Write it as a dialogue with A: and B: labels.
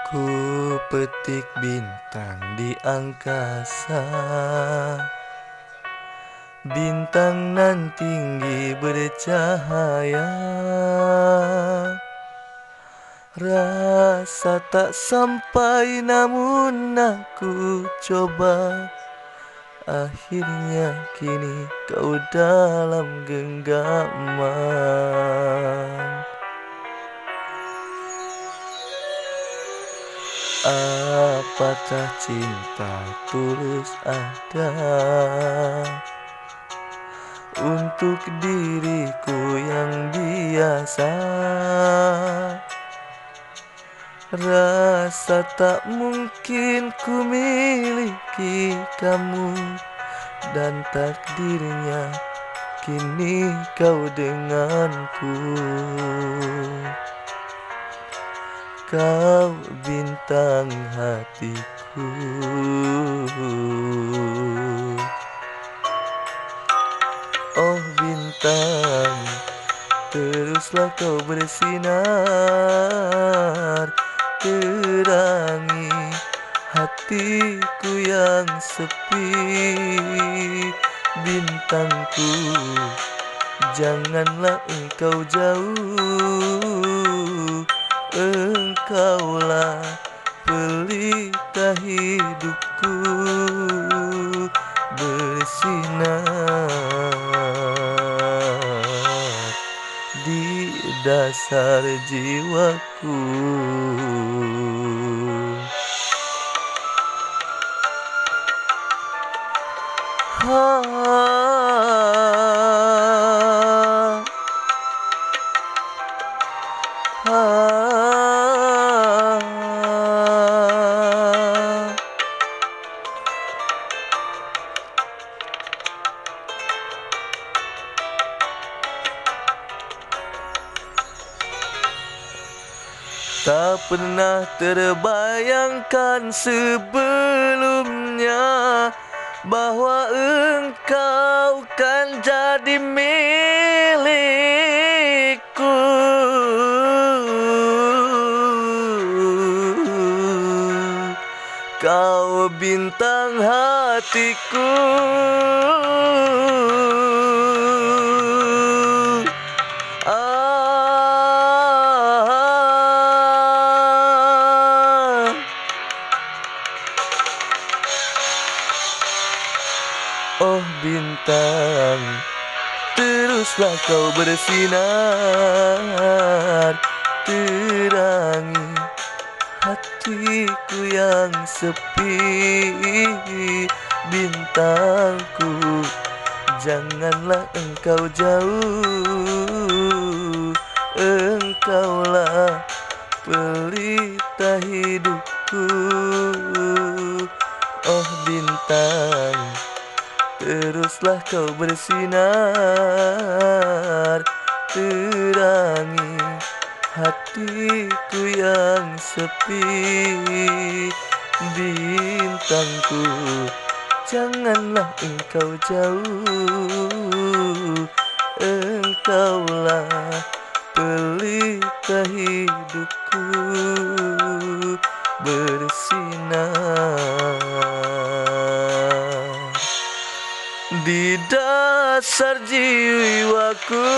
A: Ku petik bintang di angkasa, bintang nan tinggi bercahaya. Rasa tak sampai namun aku coba. Akhirnya kini kau dalam genggaman. Apakah cinta tulus ada untuk diriku yang biasa? Rasa tak mungkin ku miliki kamu, dan takdirnya kini kau denganku. Kau bintang hatiku. Oh bintang, teruslah kau bersinar, terangi hatiku yang sepi. Bintangku, janganlah engkau jauh. Engkaulah pelita hidupku, bersinar di dasar jiwaku. Tak pernah terbayangkan sebelumnya bahwa engkau kan jadi milikku. Kau bintang hatiku. Oh bintang, teruslah kau bersinar, terangi hatiku yang sepi. Bintangku, janganlah engkau jauh. Engkaulah pelita hidupku. Oh bintang, teruslah kau bersinar, terangi hatiku yang sepi. Bintangku, janganlah engkau jauh. Engkaulah pelita hidupku, bersinar di dasar jiwaku.